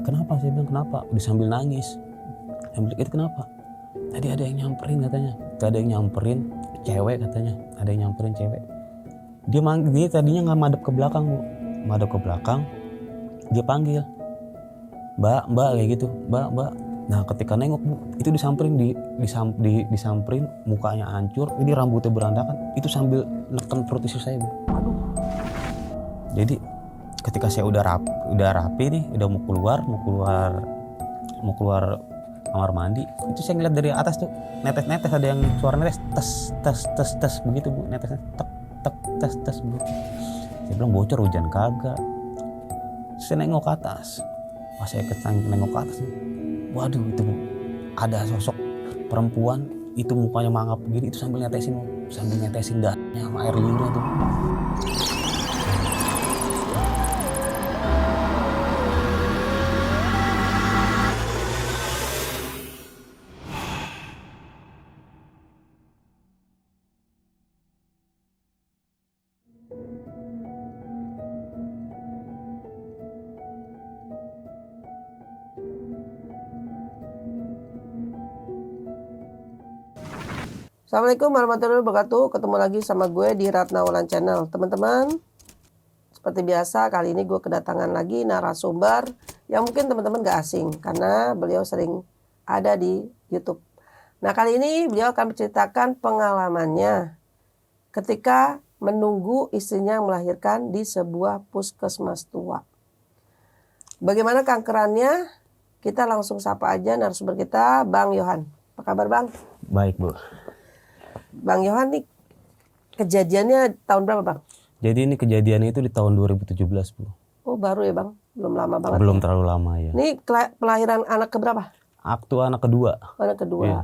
Kenapa? Saya bilang kenapa? Udah sambil nangis. Sambil itu kenapa? Tadi ada yang nyamperin katanya. Ada yang nyamperin cewek katanya. Ada yang nyamperin cewek. Dia tadinya nggak madep ke belakang, Bu. Madep ke belakang. Dia panggil. Mbak kayak gitu. Mbak. Nah, ketika nengok, Bu, itu disamperin disamperin, mukanya hancur, ini rambutnya berantakan. Itu sambil neken perut istri saya, Bu. Aduh. Jadi ketika saya udah rapi nih, udah mau keluar kamar mandi, itu saya ngeliat dari atas tuh netes ada yang suara netes tes begitu, Bu, netesnya tes begitu. Saya bilang bocor, hujan kagak. Saya nengok ke atas. Pas saya nengok ke atas, waduh, itu, Bu, ada sosok perempuan, itu mukanya mangap begini, itu sambil netesin dadanya sama air liurnya tuh. Assalamualaikum warahmatullahi wabarakatuh. Ketemu lagi sama gue di Ratna Wulan Channel. Teman-teman, seperti biasa kali ini gue kedatangan lagi narasumber yang mungkin teman-teman gak asing karena beliau sering ada di YouTube. Nah, kali ini beliau akan menceritakan pengalamannya ketika menunggu istrinya melahirkan di sebuah puskesmas tua. Bagaimana kankerannya? Kita langsung sapa aja narasumber kita, Bang Yohan. Apa kabar, Bang? Baik, Bu. Bang Yohan nih, kejadiannya tahun berapa, Bang? Jadi ini kejadiannya itu di tahun 2017, Bu. Oh, baru ya, Bang? Belum lama banget. Belum terlalu lama ya. Ini pelahiran anak keberapa? Aktu anak kedua. Anak kedua. Iya.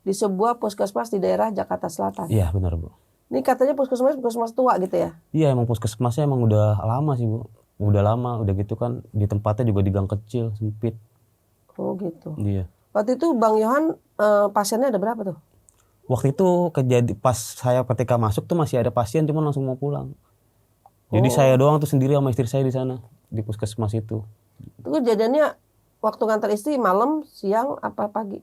Di sebuah puskesmas di daerah Jakarta Selatan. Iya, benar, Bu. Ini katanya puskesmas tua gitu ya? Iya, emang puskesmasnya emang udah lama sih, Bu. Udah lama, udah gitu kan. Di tempatnya juga di gang kecil, sempit. Oh, gitu. Iya. Waktu itu Bang Yohan pasiennya ada berapa tuh? Waktu itu pas saya ketika masuk tuh masih ada pasien, cuma langsung mau pulang. Jadi saya doang tuh sendiri sama istri saya di sana, di puskesmas itu. Itu kejadiannya waktu ngantar istri malam, siang, apa pagi?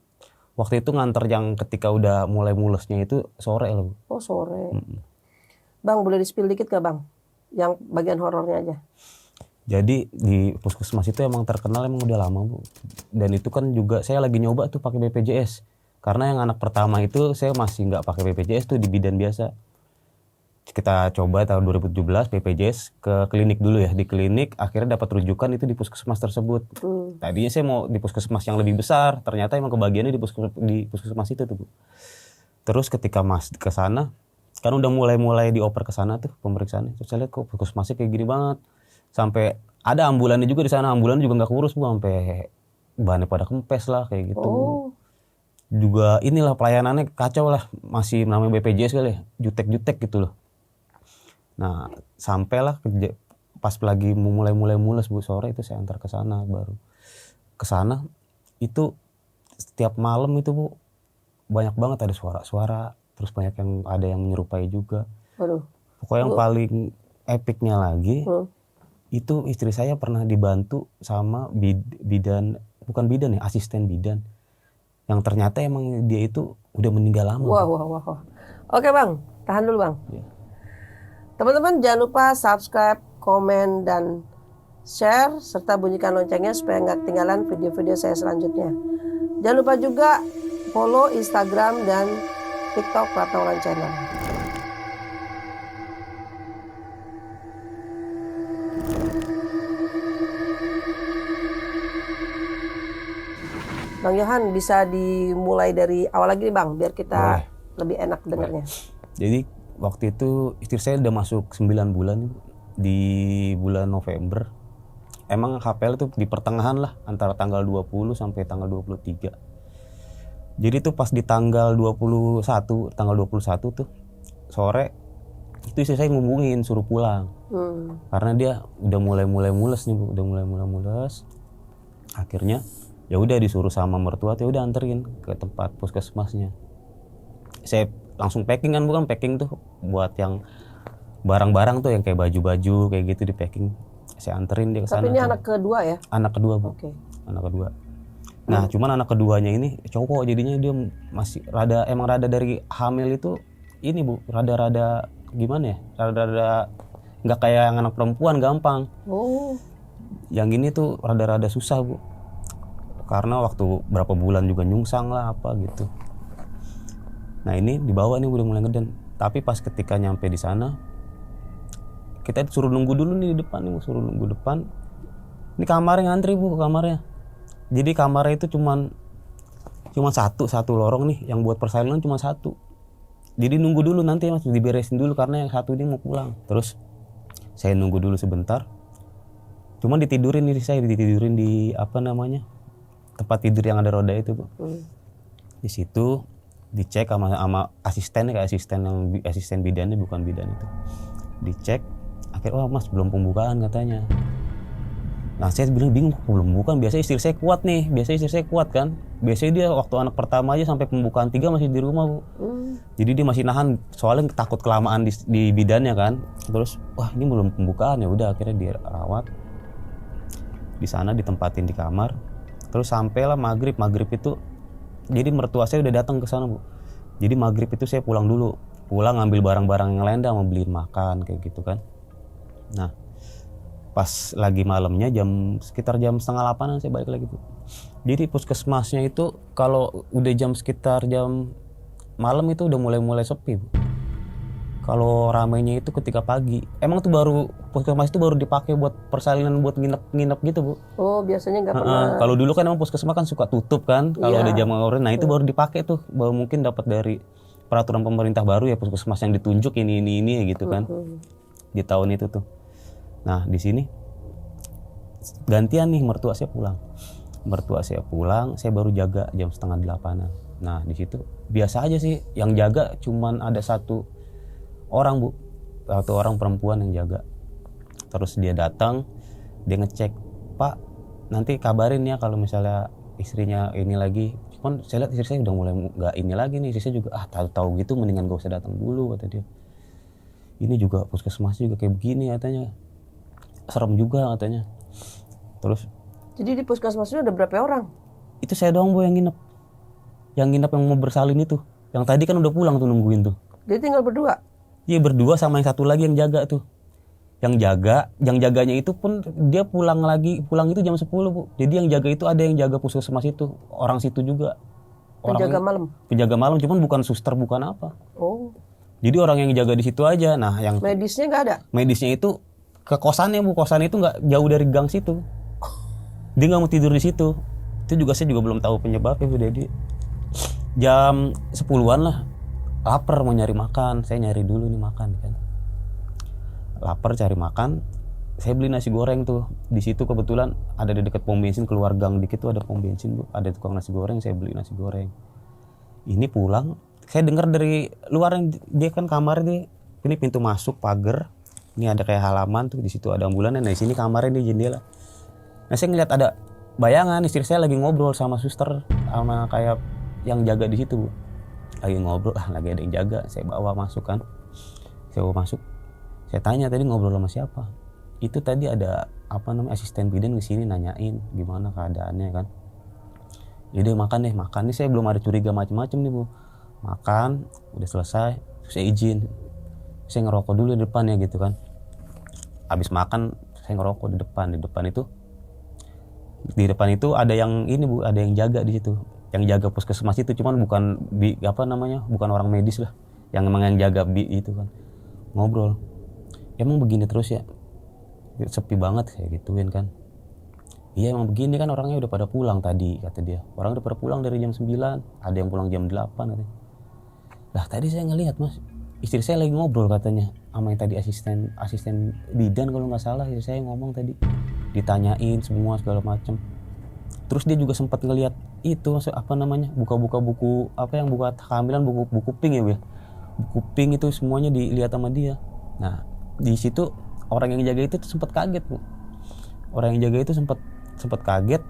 Waktu itu nganter yang ketika udah mulai mulesnya itu sore lah, Bu. Oh, sore. Bang, boleh di-spill dikit gak, Bang? Yang bagian horornya aja. Jadi di puskesmas itu emang terkenal emang udah lama, Bu. Dan itu kan juga saya lagi nyoba tuh pakai BPJS. Karena yang anak pertama itu saya masih nggak pakai BPJS tuh, di bidan biasa. Kita coba tahun 2017 BPJS ke klinik dulu ya. Di klinik akhirnya dapat rujukan itu di puskesmas tersebut. Tadinya saya mau di puskesmas yang lebih besar. Ternyata emang kebagiannya di puskesmas itu tuh, Bu. Terus ketika ke sana, kan udah mulai dioper ke sana tuh pemeriksaannya. Terus saya lihat kok puskesmasnya kayak gini banget. Sampai ada ambulannya juga di sana. Ambulan juga nggak kurus, Bu. Sampai bahannya pada kempes lah kayak gitu. Oh. Juga inilah pelayanannya kacau lah, masih namanya BPJS kali ya, jutek gitu loh. Nah, sampailah pas lagi mulai mules, Bu, sore itu saya antar ke sana. Baru ke sana itu setiap malam itu, Bu, banyak banget ada suara-suara, terus banyak ada yang menyerupai juga. Aduh. Pokoknya yang paling epicnya lagi itu istri saya pernah dibantu sama bukan bidan ya, asisten bidan. Yang ternyata emang dia itu udah meninggal lama. Wah. Oke, Bang, tahan dulu, Bang. Ya. Teman-teman jangan lupa subscribe, komen, dan share, serta bunyikan loncengnya supaya nggak ketinggalan video-video saya selanjutnya. Jangan lupa juga follow Instagram dan TikTok Ratna Wulan Channel. Bang Yohan, bisa dimulai dari awal lagi nih, Bang, biar kita lebih enak dengarnya. Jadi waktu itu istri saya udah masuk 9 bulan di bulan November. Emang HPL itu di pertengahan lah, antara tanggal 20 sampai tanggal 23. Jadi tuh pas di tanggal 21 tuh sore itu istri saya ngubungin suruh pulang. Karena dia udah mulai mules nih, Bu, mules. Akhirnya ya udah disuruh sama mertua, ya udah anterin ke tempat puskesmasnya. Saya langsung packing tuh buat yang barang-barang tuh yang kayak baju-baju kayak gitu di packing. Saya anterin dia ke sana. Tapi ini anak kedua ya? Anak kedua, Bu. Oke. anak kedua. Nah cuman anak keduanya ini cowok, jadinya dia masih emang rada dari hamil itu ini bu, rada gimana ya, rada nggak kayak yang anak perempuan gampang. Yang ini tuh rada susah bu, karena waktu berapa bulan juga nyungsang lah apa gitu. Nah ini dibawa nih udah mulai ngeden, tapi pas ketika nyampe di sana kita suruh nunggu dulu nih di depan nih, suruh nunggu depan. Ini kamarnya ngantri bu, kamarnya. Jadi kamarnya itu cuman satu lorong nih, yang buat persalinan cuma satu. Jadi nunggu dulu nanti mas, diberesin dulu karena yang satu ini mau pulang. Terus saya nunggu dulu sebentar. Cuman ditidurin nih, saya ditidurin di apa namanya, tempat tidur yang ada roda itu bu. Di situ dicek sama asistennya, kayak asisten bidannya, bukan bidan itu. Dicek, akhirnya wah mas belum pembukaan katanya. Nah saya bilang bingung, belum bukan, biasanya istri saya kuat kan. Biasanya dia waktu anak pertama aja sampai pembukaan 3 masih di rumah bu. Jadi dia masih nahan, soalnya takut kelamaan di bidannya kan. Terus wah ini belum pembukaan, ya udah akhirnya dirawat di sana, ditempatin di kamar. Terus sampailah maghrib itu, jadi mertua saya udah datang ke sana bu. Jadi maghrib itu saya pulang ngambil barang-barang yang lain, dah mau beliin makan kayak gitu kan. Nah pas lagi malamnya sekitar jam 7:30 saya balik lagi tuh. Jadi puskesmasnya itu kalau udah sekitar jam malam itu udah mulai sepi bu. Kalau ramainya itu ketika pagi. Emang tuh puskesmas itu baru dipakai buat persalinan, buat nginep gitu bu. Oh biasanya nggak pernah. Kalau dulu kan emang puskesmas kan suka tutup kan kalau ada jam orang. Nah itu baru dipakai tuh, baru mungkin dapat dari peraturan pemerintah baru ya, puskesmas yang ditunjuk ini gitu kan. Di tahun itu tuh. Nah di sini gantian nih, mertua saya pulang, saya baru jaga jam 7:30. Nah di situ biasa aja sih, yang jaga cuman ada satu orang bu, satu orang perempuan yang jaga. Terus dia datang, dia ngecek, Pak nanti kabarin ya kalau misalnya istrinya ini lagi. Cuman saya lihat istri saya udah mulai nggak ini lagi nih, istri saya juga tahu gitu mendingan gak usah datang dulu kata dia. Ini juga puskesmas juga kayak begini katanya, serem juga katanya. Terus jadi di puskesmasnya ada berapa orang? Itu saya doang bu yang nginep yang mau bersalin itu. Yang tadi kan udah pulang tuh nungguin tuh. Dia tinggal berdua? Iya berdua sama yang satu lagi yang jaga tuh. Yang jaganya itu pun dia pulang itu jam 10 bu. Jadi yang jaga itu ada yang jaga puskesmas itu, orang situ juga. Penjaga malam, cuman bukan suster, bukan apa. Oh. Jadi orang yang jaga di situ aja. Nah yang medisnya nggak ada? Medisnya itu ke kosannya bu, kosan itu nggak jauh dari gang situ. Dia nggak mau tidur di situ. Itu juga saya belum tahu penyebabnya bu. Jadi jam 10-an lah, lapar mau nyari makan. Saya nyari dulu nih makan kan. Lapar cari makan, saya beli nasi goreng tuh. Di situ kebetulan ada di dekat pom bensin, keluar gang dikit tuh ada pom bensin bu. Ada tukang nasi goreng, saya beli nasi goreng. Ini pulang, saya dengar dari luar, yang dia kan kamar dia, ini pintu masuk pagar. Ini ada kayak halaman tuh, di situ ada ambulan. Nah di sini kamarnya di jendela. Nah saya ngeliat ada bayangan istri saya lagi ngobrol sama suster, sama kayak yang jaga di situ bu. Lagi ngobrol, lagi ada yang jaga. Saya bawa masuk kan. Saya tanya tadi ngobrol sama siapa. Itu tadi ada asisten bidan kesini nanyain gimana keadaannya kan. Jadi makan nih. Saya belum ada curiga macam-macam nih bu. Makan, udah selesai, saya izin. Saya ngerokok dulu di depan ya gitu kan. Habis makan saya ngerokok di depan. Di depan itu ada yang ini bu, ada yang jaga di situ. Yang jaga puskesmas itu, cuman bukan bukan orang medis lah. Yang emang yang jaga itu kan. Ngobrol. Emang begini terus ya? Sepi banget saya gituin kan. Iya emang begini kan, orangnya udah pada pulang tadi kata dia. Orang udah pada pulang dari jam 9, ada yang pulang jam 8 katanya. Lah tadi saya ngelihat mas, istri saya lagi ngobrol katanya sama yang tadi asisten bidan kalau nggak salah. Istri saya ngomong tadi, ditanyain semua segala macam. Terus dia juga sempat ngelihat itu buka-buka buku yang buka kehamilan, buku pink ya bu. Buku pink itu semuanya dilihat sama dia. Nah di situ orang yang jaga itu sempat kaget bu. Orang yang jaga itu sempat kaget,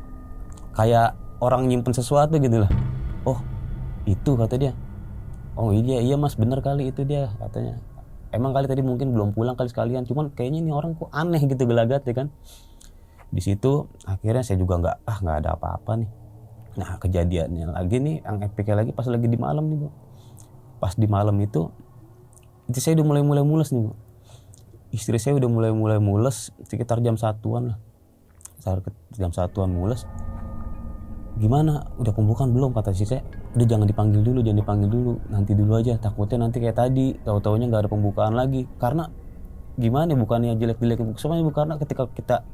kayak orang nyimpen sesuatu gitu lah. Oh itu kata dia. Oh iya mas bener kali itu dia katanya. Emang kali tadi mungkin belum pulang kali sekalian, cuman kayaknya ini orang kok aneh gitu gelagat ya kan. Di situ akhirnya saya juga nggak ada apa-apa nih. Nah kejadiannya lagi nih, yang epicnya lagi pas lagi di malam nih Bu. Pas di malam itu saya udah mulai mules nih Bu. Istri saya udah mulai mules sekitar jam 1-an lah. Jam 1-an mules. Gimana? Udah pembukaan belum? Kata istri saya. Udah jangan dipanggil dulu, nanti dulu aja. Takutnya nanti kayak tadi, tahu-taunya nggak ada pembukaan lagi. Karena gimana? Bukannya jelek-jelek semuanya, karena ketika kita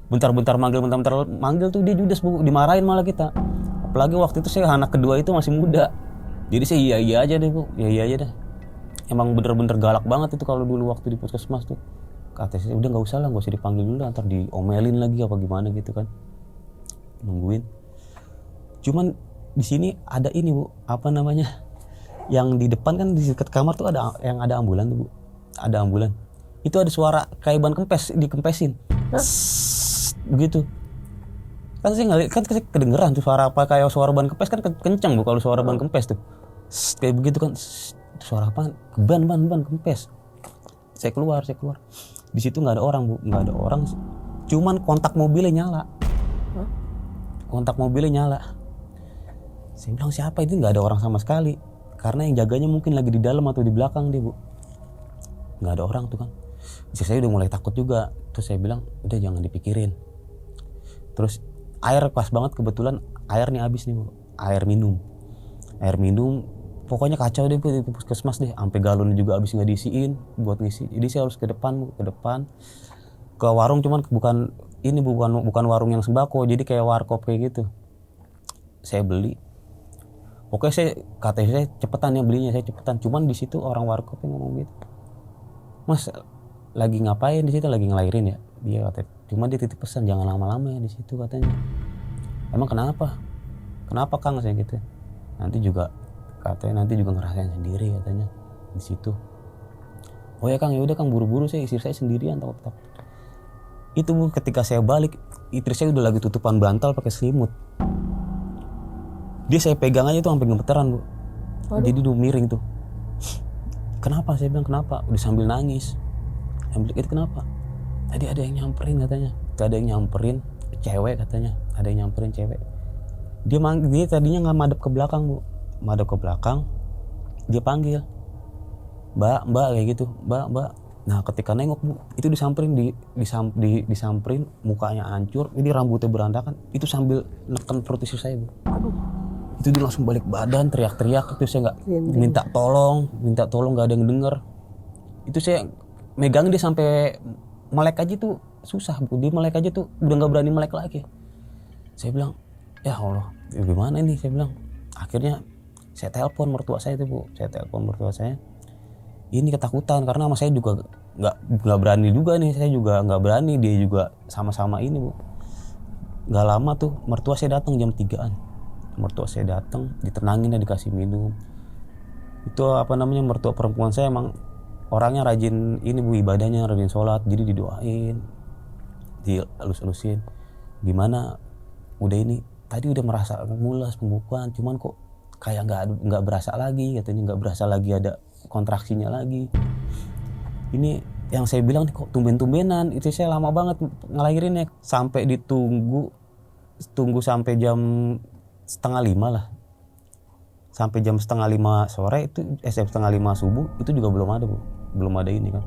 bentar-bentar manggil tuh dia judes Bu, dimarahin malah kita. Apalagi waktu itu saya anak kedua itu masih muda. Jadi saya iya aja deh Bu, iya aja dah. Emang bener-bener galak banget itu kalau dulu waktu di puskesmas tuh. Kata saya udah nggak usah dipanggil dulu, ntar diomelin lagi apa gimana gitu kan. Nungguin. Cuman di sini ada ini Bu, apa namanya? Yang di depan kan di dekat kamar tuh ada ambulan tuh Bu. Ada ambulan. Itu ada suara kayak ban kempes, dikempesin. Begitu. Kan saya ngeliat, kan saya kedengeran tuh suara apa kayak suara ban kempes kan kenceng Bu kalau suara ban kempes tuh. Kayak begitu kan. Suara apa? Ban kempes. Saya keluar. Di situ nggak ada orang Bu, nggak ada orang. Cuman kontak mobilnya nyala. Saya bilang siapa itu, nggak ada orang sama sekali. Karena yang jaganya mungkin lagi di dalam atau di belakang dia Bu. Nggak ada orang tuh kan. Saya udah mulai takut juga. Terus saya bilang udah jangan dipikirin. Terus air pas banget kebetulan airnya habis nih Bu. Air minum. Pokoknya kacau deh Bu di puskesmas deh. Sampai galonnya juga habis nggak diisiin buat ngisi. Jadi saya harus ke depan Bu, ke warung, cuman bukan warung yang sembako. Jadi kayak warkop kayak gitu. Saya beli. Pokoknya saya cepetan ya belinya, Cuman di situ orang warkopnya ngomong gitu. Mas lagi ngapain di situ? Lagi ngelahirin ya? Dia katanya. Cuma dia titip pesan jangan lama-lama ya di situ katanya. Emang kenapa? Kenapa Kang saya gitu? Nanti juga ngerasain sendiri katanya di situ. Oh ya Kang, ya udah Kang, buru-buru istri saya sendirian takut. Itu Bu, ketika saya balik, istri saya udah lagi tutupan bantal pakai selimut. Dia saya pegang aja tuh sampai gemeteran Bu. Jadi udah miring tuh. Kenapa? Saya bilang kenapa? Udah sambil nangis. Itu kenapa? Tadi ada yang nyamperin katanya. Cewek katanya. Ada yang nyamperin cewek. Dia tadinya nggak madep ke belakang Bu. Dia panggil. Mbak kayak gitu. Mbak. Nah ketika nengok Bu, itu disamperin, disamperin, mukanya hancur, ini rambutnya berantakan. Itu sambil neken perut istri saya Bu. Aduh. Itu dia langsung balik badan, teriak-teriak. Itu saya nggak minta tolong, nggak ada yang denger. Itu saya megang dia sampai melek aja tuh susah Bu. Dia melek aja tuh udah nggak berani melek lagi. Saya bilang, ya Allah, gimana ini? Saya bilang. Akhirnya saya telepon mertua saya itu Bu. Ini ketakutan karena sama saya juga nggak berani juga nih. Saya juga nggak berani, dia juga sama-sama ini Bu. Nggak lama tuh mertua saya datang jam 3-an. Ditenangin, dikasih minum. Itu mertua perempuan saya emang orangnya rajin ini Bu, ibadahnya rajin sholat, jadi didoain, dielus-elusin. Gimana? Udah ini tadi udah merasa mules pembukaan, cuman kok kayak nggak berasa lagi katanya, nggak berasa lagi ada kontraksinya lagi. Ini yang saya bilang nih kok tumben-tumbenan. Itu saya lama banget ngelahirinnya, sampai tunggu sampai jam 4:30 lah. Sampai jam 4:30 sore itu jam 4:30 subuh itu juga belum ada Bu. Belum ada ini kan.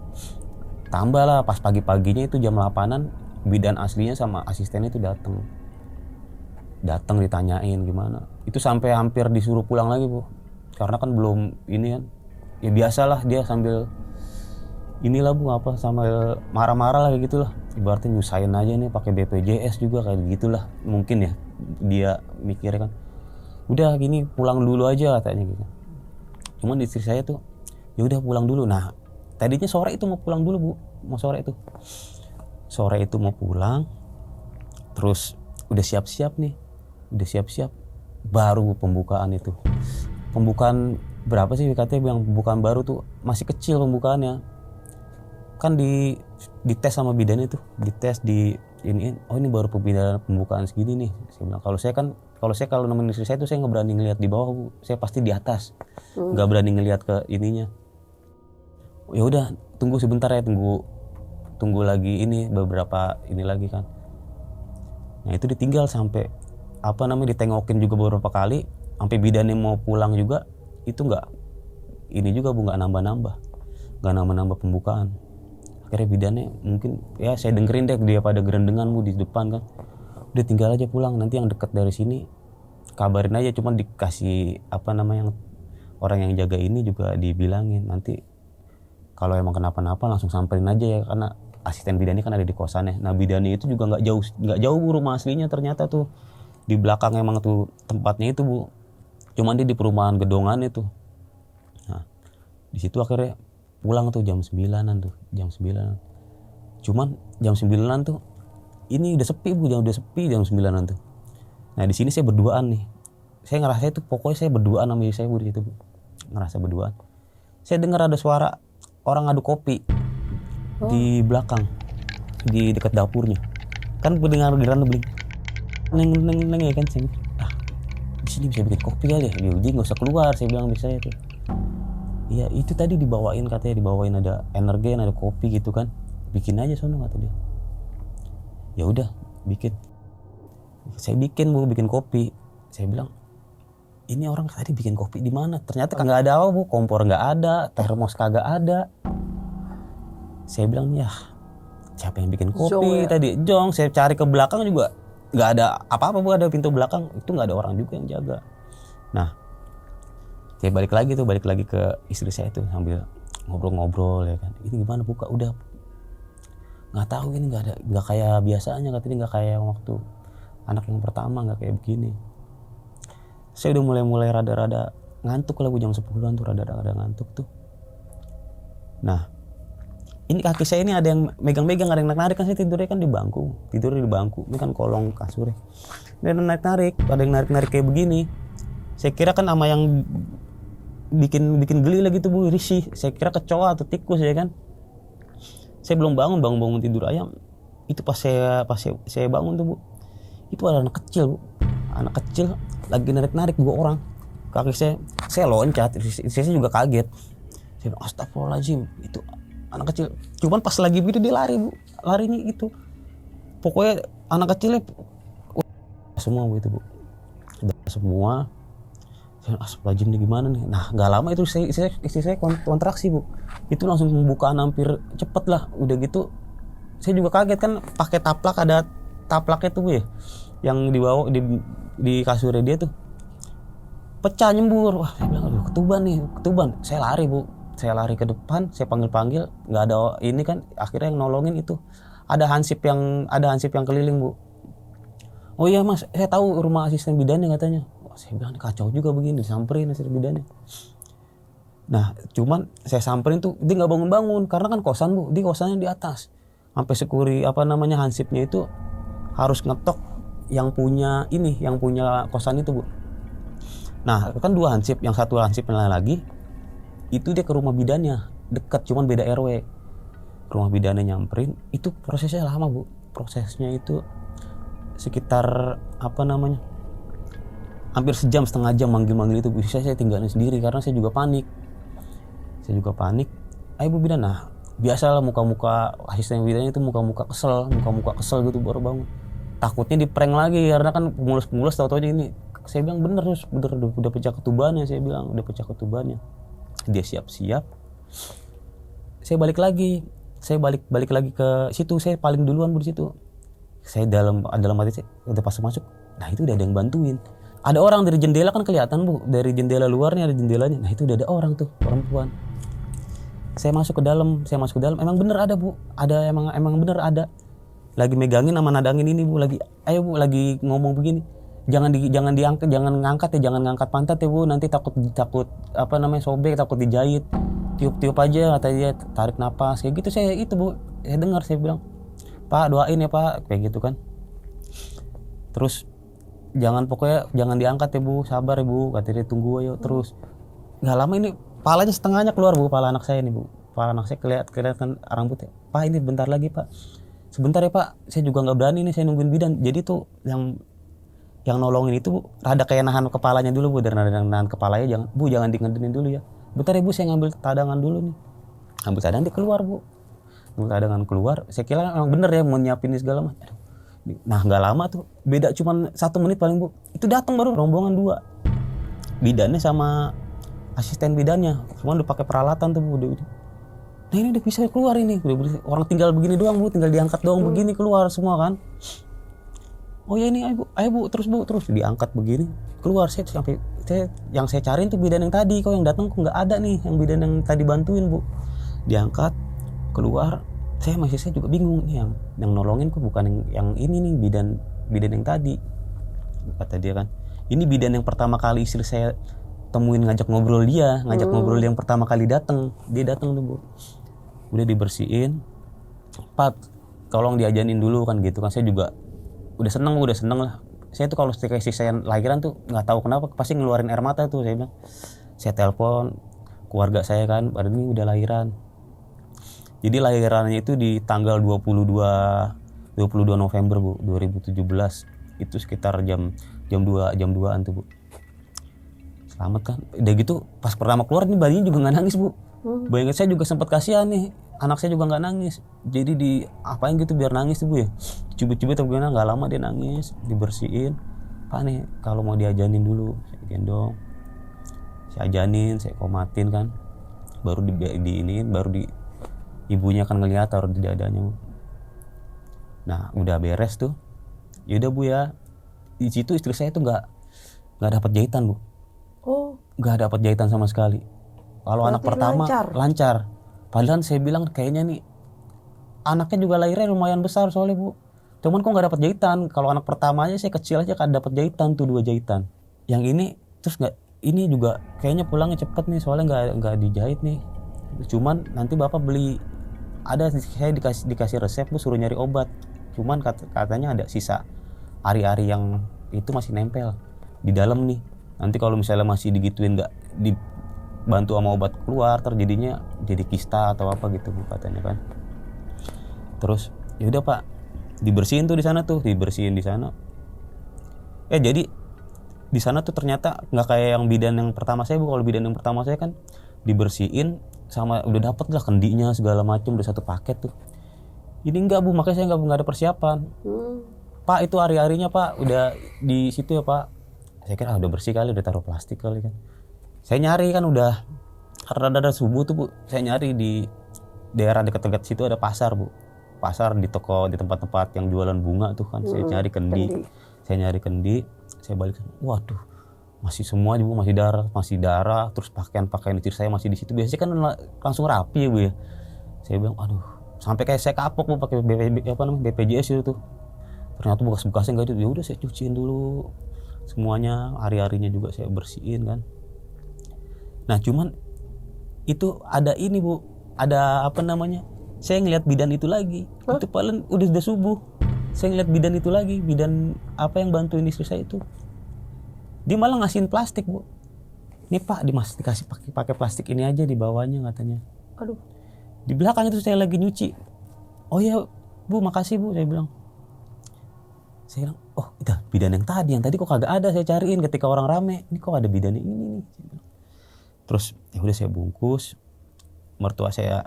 Tambah lah pas pagi-paginya itu jam 8-an bidan aslinya sama asistennya itu datang ditanyain gimana. Itu sampai hampir disuruh pulang lagi Bu. Karena kan belum ini kan. Ya biasalah dia sambil inilah Bu, sambil marah-marah lah kayak gitulah. Ibaratnya nyusahin aja nih pakai BPJS juga kayak gitulah. Mungkin ya dia mikirnya kan. Udah gini pulang dulu aja katanya gitu. Cuman istri saya tuh ya udah pulang dulu. Nah, tadinya sore itu mau pulang dulu Bu. Sore itu mau pulang. Terus udah siap-siap baru pembukaan itu. Pembukaan berapa sih katanya yang pembukaan baru tuh masih kecil pembukaannya. Kan dites sama bidan itu, dites di ini, oh ini baru pembukaan segini nih. Saya bilang kalau nemenin istri saya tuh saya nggak berani ngelihat di bawah Bu. Saya pasti di atas. Nggak berani ngelihat ke ininya. Ya udah, tunggu sebentar ya, tunggu lagi ini beberapa ini lagi kan. Nah itu ditinggal sampai ditengokin juga beberapa kali, sampai bidannya mau pulang juga itu nggak nambah pembukaan. Akhirnya bidannya mungkin ya saya dengerin deh dia pada gerendengan bu di depan kan, udah tinggal aja pulang, nanti yang dekat dari sini kabarin aja, cuman dikasih orang yang jaga ini juga dibilangin nanti kalau emang kenapa-napa langsung samperin aja ya, karena asisten bidannya kan ada di kosannya. Nah bidannya itu juga nggak jauh bu rumah aslinya, ternyata tuh di belakang emang tuh tempatnya itu bu, cuman dia di perumahan gedongan itu. Nah di situ akhirnya pulang tuh jam 9-an. Cuman jam 9-an tuh ini udah sepi bu, udah sepi jam 9-an tuh. Nah di sini saya berduaan nih, saya ngerasa itu pokoknya saya berduaan sama diri saya bu di situ bu, ngerasa berduaan. Saya dengar ada suara orang ngadu kopi di belakang, di dekat dapurnya. Kan pendengar geran beli neng ya kan, saya di sini bisa bikin kopi kali ya, jadi nggak usah keluar, saya bilang bisa itu. Iya itu tadi katanya dibawain ada energen, ada kopi gitu kan, bikin aja sono kata dia. Ya udah bikin, saya bikin kopi. Saya bilang ini orang tadi bikin kopi di mana? Ternyata kagak ada apa bu, kompor nggak ada, termos kagak ada. Saya bilang ya siapa yang bikin kopi tadi? Jong. Saya cari ke belakang juga nggak ada apa-apa bu, ada pintu belakang itu nggak ada orang juga yang jaga. Nah saya balik lagi ke istri saya tuh sambil ngobrol ya kan, ini gimana buka? Udah nggak tahu, ini nggak kayak biasanya katanya, nggak kayak waktu anak yang pertama, nggak kayak begini. Saya udah mulai rada-rada ngantuk lah bu, jam 10-an tuh rada-rada ngantuk tuh. Nah ini kaki saya ini ada yang megang-megang, ada yang narik-narik kan, saya tidurnya di bangku, ini kan kolong kasurnya, ada yang narik-narik kayak begini. Saya kira kan sama yang bikin geli lagi tuh bu, risih. Saya kira kecoa atau tikus ya kan. Saya belum bangun tidur ayam. Itu pas saya bangun tuh bu, itu ada anak kecil lagi narik 2 orang kaki saya loncat. Saya juga kaget. Saya bilang astagfirullahaladzim, itu anak kecil. Cuman pas lagi begitu dia lari bu, larinya itu pokoknya anak kecilnya semua bu, itu bu udah semua. Astagfirullahaladzim nih gimana nih. Nah gak lama itu istri saya kontraksi bu, itu langsung pembukaan hampir cepet lah. Udah gitu saya juga kaget kan, pakai taplak, ada taplaknya tuh bu ya, yang dibawa di kasurnya dia tuh pecah nyembur. Wah saya bilang aduh ketuban. Saya lari ke depan, saya panggil nggak ada ini kan. Akhirnya yang nolongin itu ada hansip yang keliling bu. Oh iya mas, saya tahu rumah asisten bidannya katanya. Saya bilang kacau juga begini, disamperin asisten bidannya. Nah cuman saya samperin tuh dia nggak bangun karena kan kosan bu, di kosannya di atas. Sampai hansipnya itu harus ngetok yang punya kosan itu bu. Nah kan 2 hansip, yang satu hansip lagi itu dia ke rumah bidannya dekat, cuman beda RW. Rumah bidannya nyamperin, itu prosesnya lama bu. Prosesnya itu sekitar hampir sejam, setengah jam manggil itu. Saya tinggalin sendiri karena saya juga panik. Ayo bu bidan. Nah biasalah muka-muka asisten bidannya itu muka-muka kesel gitu baru bangun. Takutnya diprank lagi karena kan pemulus tahu-taunya ini. Saya bilang bener udah pecah ketubannya. Dia siap-siap. Saya balik lagi ke situ. Saya paling duluan di situ. Saya dalam hati saya udah pas masuk. Nah itu udah ada yang bantuin. Ada orang dari jendela kan kelihatan bu, dari jendela luarnya ada jendelanya. Nah itu udah ada orang tuh, perempuan. Saya masuk ke dalam. Emang bener ada bu, emang bener ada. Lagi megangin sama nadangin ini bu, lagi ngomong begini. Jangan ngangkat pantat ya bu, nanti takut sobek, takut dijahit. Tiup aja kata dia, tarik napas kayak gitu. Saya dengar, saya bilang pak doain ya pak, kayak gitu kan. Terus jangan diangkat ya bu, sabar ya bu, kata dia, tunggu ayo. Terus nggak lama ini palanya setengahnya keluar bu, pala anak saya nih bu. Pala anak saya kelihatan rambutnya. Pak ini bentar lagi pak, sebentar ya pak, saya juga nggak berani nih, saya nungguin bidan. Jadi tuh yang nolongin itu bu, rada kayak nahan kepalanya dulu bu, dari nahan kepalanya jangan dingedenin dulu ya. Bentar ya bu, saya ngambil tadangan dulu nih. Ambil tadangan dia keluar bu. Ngambil tadangan keluar, saya kira emang bener ya mau nyiapin segala macam. Nah nggak lama tuh, beda cuman 1 menit paling Bu, itu datang baru rombongan 2, bidannya sama asisten bidannya, semua udah pakai peralatan tuh Bu. Nah ini udah bisa keluar ini, orang tinggal begini doang Bu, tinggal diangkat doang begini keluar semua kan. Oh ya ini ayo Bu, terus diangkat begini keluar. Yang saya cariin tuh bidan yang tadi, kok yang datang kok nggak ada nih, yang bidan yang tadi bantuin Bu. Diangkat keluar, saya juga bingung nih, yang nolongin kok bukan yang ini nih, bidan yang tadi. Kata dia kan, ini bidan yang pertama kali istri saya temuin, ngajak ngobrol ngobrol yang pertama kali datang. Dia datang tuh Bu, udah dibersihin, Pak tolong diajanin dulu kan gitu kan. Saya juga udah seneng lah. Saya tuh kalau setiap saya lahiran tuh nggak tahu kenapa pasti ngeluarin air mata tuh. Saya bilang, saya telepon keluarga saya kan, pada ini udah lahiran. Jadi lahirannya itu di tanggal 22 November Bu 2017, itu sekitar jam 2-an tuh Bu. Selamat kan. Udah gitu pas pertama keluar nih bayinya juga nggak nangis Bu. Bayangin saya juga sempat kasihan nih, anak saya juga nggak nangis. Jadi di apain gitu biar nangis tuh Bu ya. Cubit-cubit atau gimana, nggak lama dia nangis, dibersihin. Pak nih kalau mau diajanin dulu, saya gendong, saya ajanin, saya komatin kan. Baru ibunya kan ngeliat taruh di dadanya Bu. Nah udah beres tuh, yaudah Bu ya. Di situ istri saya tuh nggak dapat jahitan Bu. Nggak dapat jahitan sama sekali. Kalau anak pertama lancar. Padahal saya bilang kayaknya nih anaknya juga lahirnya lumayan besar soalnya Bu. Cuman kok nggak dapat jahitan. Kalau anak pertama aja saya kecil aja kan dapat jahitan tuh 2 jahitan. Yang ini terus nggak, ini juga kayaknya pulangnya cepet nih soalnya nggak dijahit nih. Cuman nanti bapak beli, ada saya dikasih resep Bu, suruh nyari obat. Cuman katanya ada sisa ari-ari yang itu masih nempel di dalam nih. Nanti kalau misalnya masih digituin nggak dibantu sama obat keluar, terjadinya jadi kista atau apa gitu Bu katanya kan. Terus ya udah Pak, dibersihin di sana. Jadi di sana tuh ternyata nggak kayak yang bidan yang pertama saya Bu. Kalau bidan yang pertama saya kan dibersihin sama udah dapet lah kendinya segala macam, udah satu paket tuh. Ini enggak Bu, makanya saya nggak ada persiapan. Pak itu hari-harinya Pak udah di situ ya Pak. Saya kira udah bersih kali, udah taruh plastik kali kan. Saya nyari kan udah rada-rada subuh tuh Bu. Saya nyari di daerah dekat-dekat situ ada pasar Bu. Pasar di toko, di tempat-tempat yang jualan bunga tuh kan. Saya nyari kendi. Saya balik. Waduh, masih semua Bu, masih darah. Terus pakaian istri saya masih di situ. Biasanya kan langsung rapi ya Bu ya. Saya bilang, aduh, sampai kayak saya kapok Bu pakai BPJS itu tuh. Ternyata bekas-bekasnya enggak itu. Ya udah saya cuciin dulu semuanya, hari-harinya juga saya bersihin kan. Nah cuman itu ada ini Bu, ada apa namanya, saya ngeliat bidan itu lagi. Itu paling udah subuh, saya ngeliat bidan itu lagi, bidan apa yang bantuin istri saya itu. Dia malah ngasihin plastik Bu. Nih Pak, dikasih pakai plastik ini aja di bawahnya katanya. Aduh. Di belakang itu saya lagi nyuci. Oh ya Bu, makasih Bu, saya bilang. Saya bilang, oh itu bidan yang tadi kok kagak ada, saya cariin ketika orang rame. Ini kok ada bidan ini nih. Terus ya udah saya bungkus. Mertua saya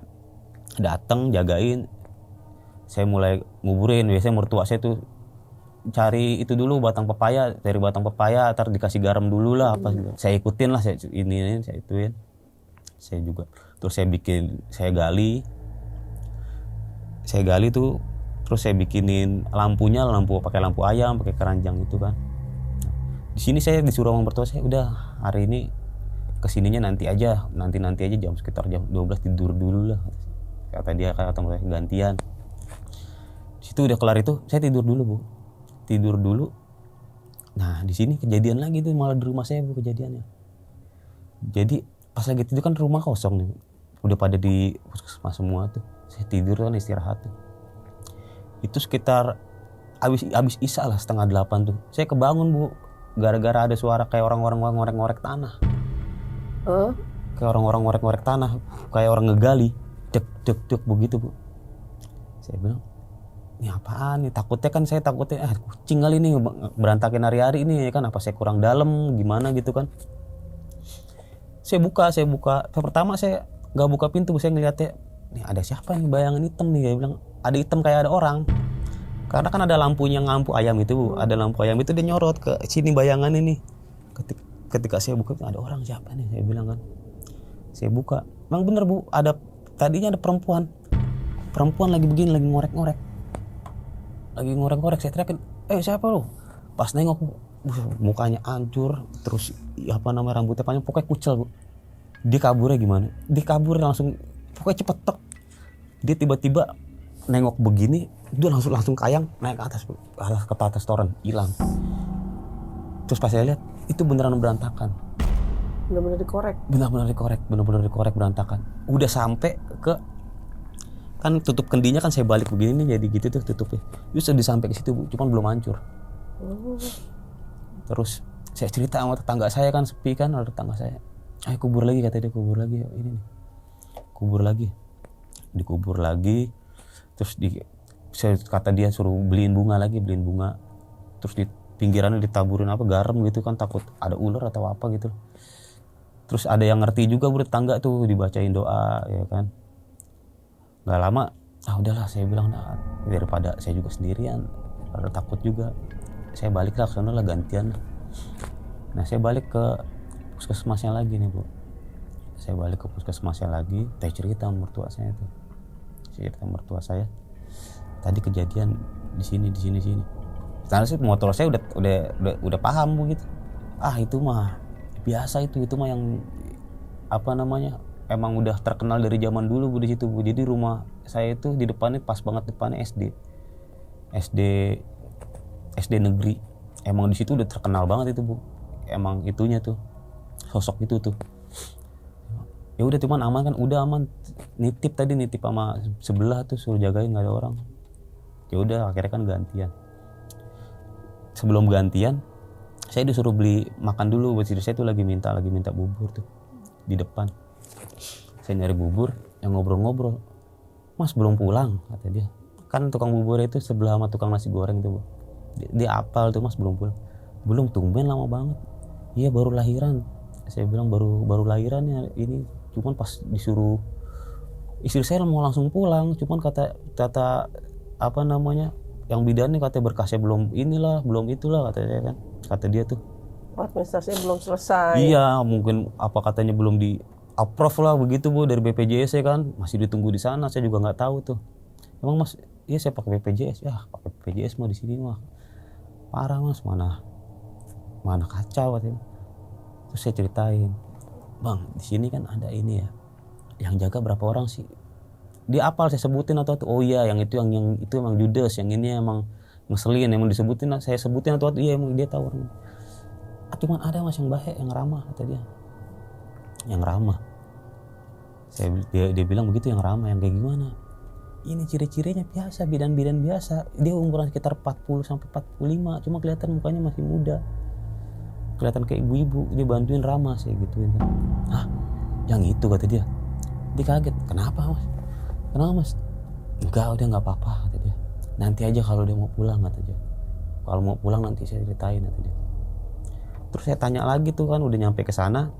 datang jagain. Saya mulai nguburin. Biasanya mertua saya tuh cari itu dulu batang pepaya, ntar dikasih garam dulu lah apa gitu. Saya ikutin lah, saya ituin. Saya juga. Terus saya gali tuh. Terus saya bikinin lampunya, pakai lampu ayam, pakai keranjang itu kan. Di sini saya disuruh sama mertua saya, udah hari ini kesininya nanti aja sekitar jam 12 tidur dulu lah. Kata saya gantian. Di situ udah kelar itu, saya tidur dulu Bu. Nah di sini kejadian lagi tuh, malah di rumah saya Bu kejadiannya. Jadi pas lagi tidur kan rumah kosong nih, udah pada di puskesmas semua tuh. Saya tidur kan istirahat tuh. Itu sekitar habis isya lah 7:30 tuh. Saya kebangun Bu, gara-gara ada suara kayak orang-orang ngorek-ngorek tanah. Kayak orang-orang ngorek-ngorek tanah, kayak orang ngegali, dek begitu Bu. Saya bilang, ini apaan nih? Saya takutnya kucing kali ini berantakin hari-hari ini ya kan, apa saya kurang dalam gimana gitu kan. Saya buka. Pertama saya nggak buka pintu, saya ngeliatnya, nih ada siapa nih, bayangan hitam nih. Saya bilang, ada hitam kayak ada orang Karena kan ada lampunya, lampu ayam itu Bu. Ada lampu ayam itu dia nyorot ke sini bayangan ini. Ketika saya buka ada orang, siapa nih, saya bilang kan. Saya buka, emang bener Bu, tadinya ada perempuan lagi begini, lagi ngorek-ngorek, saya teriakin, siapa lo? Pas nengok Bu, mukanya hancur, terus rambutnya panjang, pokoknya kucel Bu. Dia kaburnya gimana? Dia kabur langsung, pokoknya cepet tek. Dia tiba-tiba nengok begini, dia langsung kayang naik ke atas Bu, ke atas toren, hilang. Terus pas saya lihat itu beneran berantakan. Benar-benar dikorek berantakan. Udah sampai ke, kan tutup kendinya kan saya balik begini nih, jadi gitu tuh tutupnya. Terus udah sampai ke situ Bu, cuman belum hancur. Terus saya cerita sama tetangga saya kan, sepi kan, ada tetangga saya. Ayo kubur lagi, kata dia, kubur lagi. Ini nih, dikubur lagi. Terus kata dia suruh beliin bunga. Terus di pinggirannya ditaburin garam gitu kan, takut ada ular atau apa gitu. Terus ada yang ngerti juga Bu, tetangga tuh, dibacain doa ya kan. Gak lama, udahlah saya bilang, daripada saya juga sendirian, ada takut juga, saya balik lah ke sana lah, gantian. Nah saya balik ke puskesmasnya lagi nih Bu. Saya cerita sama mertua saya tuh. Tadi kejadian di sini. Karena sih motor saya udah paham Bu gitu. Itu mah biasa, itu mah yang emang udah terkenal dari zaman dulu Bu di situ Bu. Jadi rumah saya itu di depannya, pas banget depannya SD negeri. Emang di situ udah terkenal banget itu Bu. Emang itunya tuh, sosok itu tuh. Ya udah, cuman aman kan, udah aman. Nitip sama sebelah tuh, suruh jagain, nggak ada orang. Ya udah, akhirnya kan gantian. Sebelum gantian, saya disuruh beli makan dulu. Buat saya tuh lagi minta bubur tuh di depan. Saya nyari bubur, yang ngobrol-ngobrol. Mas belum pulang, kata dia. Kan tukang bubur itu sebelah sama tukang nasi goreng tuh Bu. Dia apal tuh, Mas belum pulang. Belum, tumben lama banget. Iya baru lahiran. Saya bilang baru lahiran ya ini. Cuman pas disuruh istri saya mau langsung pulang, cuman kata yang bidannya katanya berkasnya belum itulah katanya kan. Kata dia tuh. Administrasinya belum selesai. Iya, mungkin katanya belum di approve lah begitu Bu dari BPJS ya kan. Masih ditunggu di sana, saya juga nggak tahu tuh. Emang Mas, iya saya pakai BPJS. Ya, pakai BPJS mah di sini mah parah Mas, mana kacau katanya. Terus saya ceritain, Bang, di sini kan ada ini ya. Yang jaga berapa orang sih? Dia apal, saya sebutin atau oh iya yang itu emang Judas, yang ini emang ngeselin, emang disebutin, saya sebutin atau iya emang dia tahu. Cuman ada Mas yang baik, yang ramah, kata dia. Yang ramah. Dia bilang begitu, yang ramah, yang kayak gimana? Ini ciri-cirinya biasa, bidan-bidan biasa. Dia umuran sekitar 40 sampai 45, cuma kelihatan mukanya masih muda. Kelihatan kayak ibu-ibu, dia bantuin ramah, saya gituin kan. Yang itu, kata dia. Dia kaget, kenapa Mas? Enggak, udah nggak apa-apa, kata dia. Nanti aja kalau dia mau pulang, kata dia. Kalau mau pulang nanti saya ceritain, kata dia. Terus saya tanya lagi tuh kan, udah nyampe ke sana.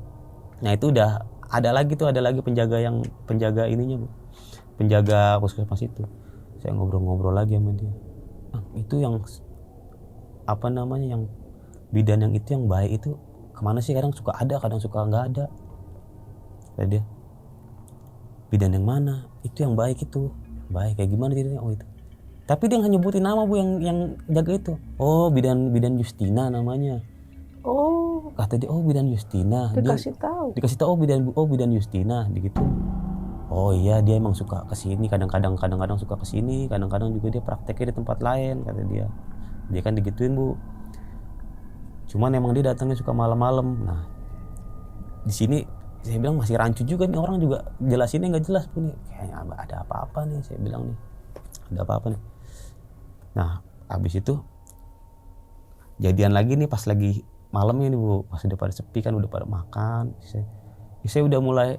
Nah itu udah ada lagi penjaga ininya Bu. Penjaga puskesmas itu. Saya ngobrol-ngobrol lagi sama dia. Itu yang yang bidan yang itu yang baik itu kemana sih? Kadang suka ada, kadang suka nggak ada. Kata dia. Bidan yang mana? Itu yang baik itu. Baik kayak gimana ceritanya? Oh itu. Tapi dia nggak nyebutin nama Bu yang jaga itu. Oh bidan Justina namanya. Oh. Kata dia, oh bidan Justina. Dikasih tahu. Oh bidan Justina, gitu. Oh iya, dia emang suka kesini. Kadang-kadang suka kesini. Kadang-kadang juga dia prakteknya di tempat lain, kata dia. Dia kan digituin Bu. Cuman emang dia datangnya suka malam-malam. Nah, di sini saya bilang masih rancu juga nih, orang juga jelasinnya nggak jelas Bu nih. Kayaknya ada apa-apa nih, saya bilang nih. Ada apa-apa nih. Nah, habis itu jadian lagi nih pas lagi malamnya nih Bu, pas udah pada sepi kan, udah pada makan. Saya udah mulai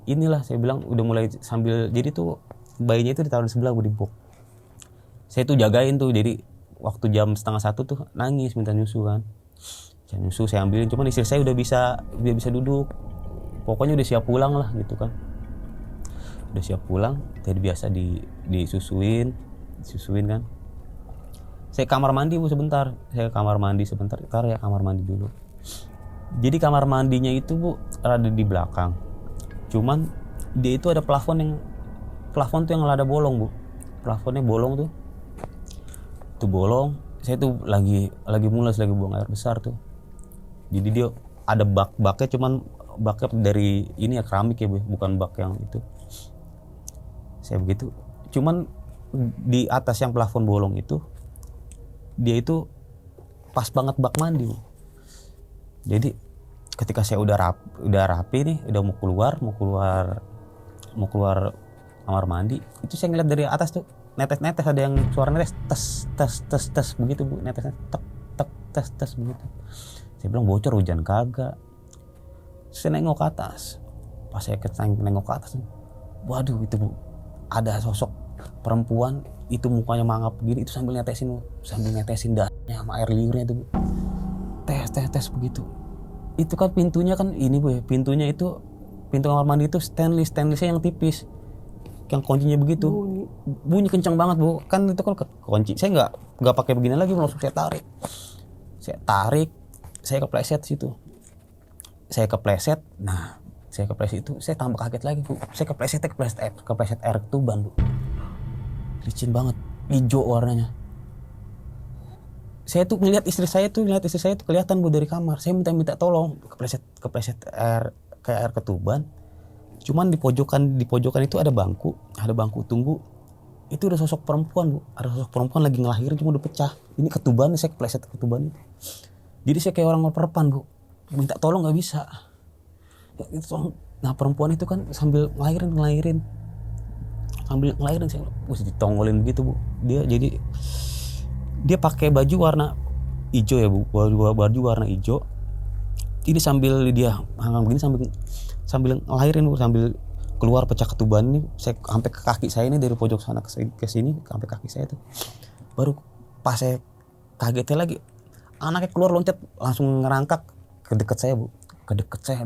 inilah, saya bilang udah mulai sambil, jadi tuh bayinya itu ditaruh di sebelah Bu, di box. Saya tuh jagain tuh, jadi waktu jam 12:30 tuh nangis minta nyusu kan. Nyusu saya ambilin, cuman istri saya udah bisa duduk. Pokoknya udah siap pulang lah gitu kan. Udah siap pulang, jadi biasa disusuin kan. Saya kamar mandi bu sebentar. Ntar ya kamar mandi dulu. Jadi kamar mandinya itu bu ada di belakang. Cuman dia itu ada plafon tuh yang ada bolong bu. Plafonnya bolong tuh. Itu bolong. Saya tuh lagi mules, lagi buang air besar tuh. Jadi dia ada baknya, cuman baknya dari ini ya keramik ya bu, bukan bak yang itu. Saya begitu. Cuman di atas yang plafon bolong itu, dia itu pas banget bak mandi bu. Jadi ketika saya udah rapi nih, udah mau keluar kamar mandi, itu saya ngeliat dari atas tuh netes ada yang suara netes tes begitu bu, netesnya tes begitu. Saya bilang bocor hujan kagak. Saya nengok ke atas. Pas saya nengok ke atas, waduh itu bu, ada sosok perempuan itu mukanya mangap begini, itu sambil netesin dadanya sama air liurnya itu bu. Tes begitu. Itu kan pintunya kan ini bu ya, pintu kamar mandi itu stainlessnya yang tipis, yang kuncinya begitu bunyi kencang banget bu. Kan itu kan kunci, saya nggak pakai begini lagi, langsung saya tarik, saya kepleset situ. Saya kepleset itu saya tambah kaget lagi bu. Saya kepleset air ketuban bu, licin banget, hijau warnanya. Saya tuh ngeliat istri saya tuh kelihatan bu dari kamar. Saya minta tolong, kepleset air kayak air ketuban. Cuman di pojokan itu ada bangku tunggu. Itu ada sosok perempuan bu, lagi ngelahirin, cuma udah pecah. Ini ketuban, saya kepleset ketuban itu. Jadi saya kayak orang perpan bu, minta tolong nggak bisa. Nah perempuan itu kan sambil ngelahirin, saya ditongolin begitu bu. Dia pakai baju warna hijau ya bu, baju warna hijau. Jadi sambil dia hangat begini, sambil ngelahirin bu, sambil keluar pecah ketuban ini, saya sampai ke kaki saya ini, dari pojok sana ke sini sampai kaki saya tuh. Baru pas saya kagetnya lagi, anaknya keluar loncat langsung ngerangkak ke dekat saya bu,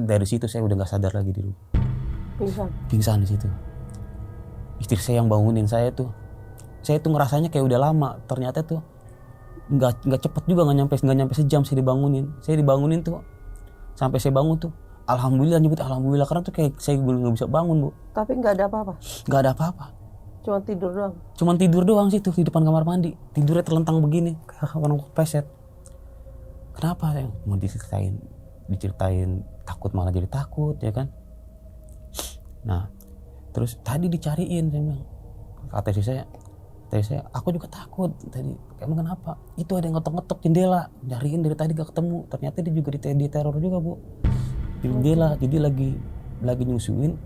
dari situ saya udah nggak sadar lagi di rumah. Pingsan di situ. Istri saya yang bangunin saya tuh. Saya tuh ngerasanya kayak udah lama, ternyata tuh nggak cepet juga, nggak nyampe sejam saya dibangunin tuh. Sampai saya bangun tuh, alhamdulillah karena tuh kayak saya belum nggak bisa bangun bu. Tapi nggak ada apa-apa. Nggak ada apa-apa. Cuman tidur doang sih tuh di depan kamar mandi. Tidurnya terlentang begini, kayak orang kepeset. Kenapa saya mau diceritain takut, malah jadi takut ya kan. Nah terus tadi dicariin, saya bilang kata istri saya, aku juga takut tadi. Emang kenapa? Itu ada yang ngetok jendela, nyariin dari tadi gak ketemu. Ternyata dia juga diteror juga bu, di jendela. Jadi lagi nyusuin,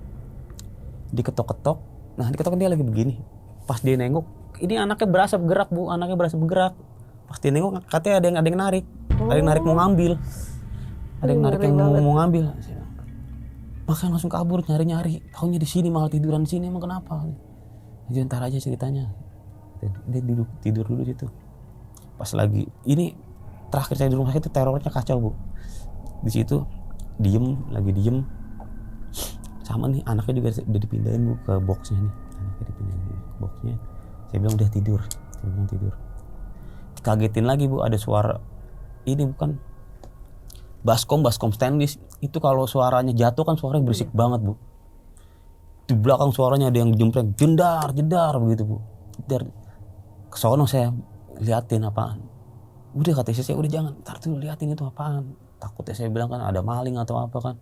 diketok-ketok. Nah diketok dia lagi begini. Pas dia nengok, ini anaknya berasa bergerak bu, Pas dia nengok katanya ada yang narik, mau ngambil, mau ngambil. Makanya langsung kabur nyari, taunya di sini, malah tiduran di sini. Emang kenapa? Jadi ntar aja ceritanya. Dia tidur dulu situ. Pas lagi ini terakhir saya di rumah itu terornya kacau bu. Di situ diem. Sama nih anaknya juga udah dipindahin bu ke boxnya nih. Saya bilang udah tidur. Kagetin lagi bu, ada suara ini bukan baskom stainless. Itu kalau suaranya jatuh kan suaranya berisik banget bu. Di belakang suaranya ada yang jempreng, jedar begitu bu. Kesono saya liatin apaan. Udah kata saya udah jangan, ntar tuh liatin itu apaan. Takutnya saya bilang kan ada maling atau apa kan.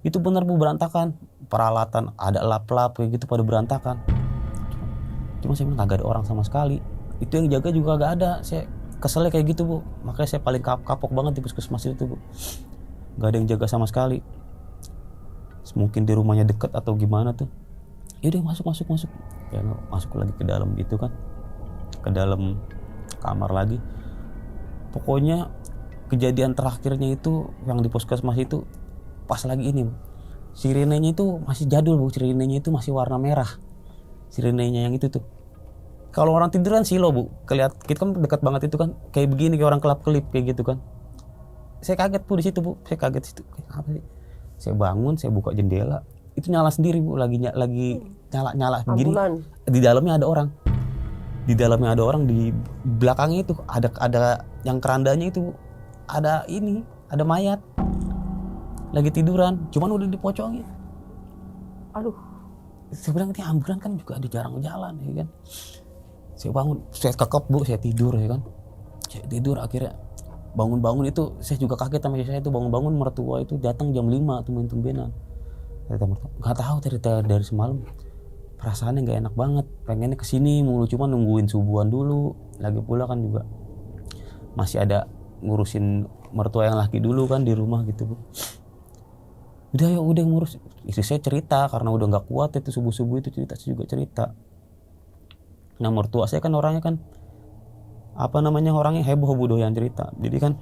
Itu benar bu, berantakan. Peralatan ada lap-lap kayak gitu pada berantakan. Cuma saya bilang kagak ada orang sama sekali. Itu yang jaga juga kagak ada. Saya keselnya kayak gitu bu. Makanya saya paling kapok banget di puskesmas itu bu. Gak ada yang jaga sama sekali. Mungkin di rumahnya deket atau gimana tuh. Yaudah masuk. Ya masuk lagi ke dalam itu kan. Ke dalam kamar lagi. Pokoknya kejadian terakhirnya itu yang di puskesmas itu pas lagi ini bu. Sirenenya itu masih jadul bu. Sirenenya itu masih warna merah. Sirenenya yang itu tuh. Kalau orang tiduran silo bu. Kita kan dekat banget itu kan. Kayak begini, kayak orang kelap-kelip kayak gitu kan. Saya kaget bu di situ bu. Kayak apa sih? Saya bangun, saya buka jendela, itu nyala sendiri bu, lagi nyala begini. Di dalamnya ada orang. di dalamnya ada orang, di belakangnya itu ada yang kerandanya itu ada mayat lagi tiduran, cuman udah dipocongin. Aduh. Saya bilang ini ambulan kan juga ada jarang jalan ya kan. Saya bangun, saya kekep Bu, saya tidur ya kan. Saya tidur, akhirnya bangun-bangun itu saya juga kaget sama saya itu, bangun-bangun mertua itu datang jam 5 tumben-tumbenan. Nggak tahu dari semalam perasaannya nggak enak banget, pengennya kesini mulu, cuma nungguin subuhan dulu. Lagi pula kan juga masih ada ngurusin mertua yang laki dulu kan di rumah gitu Bu. Udah ngurus. Istri saya cerita karena udah nggak kuat itu subuh-subuh itu cerita, saya juga cerita. Nah mertua saya kan orangnya kan orangnya heboh Bu doyan cerita. Jadi kan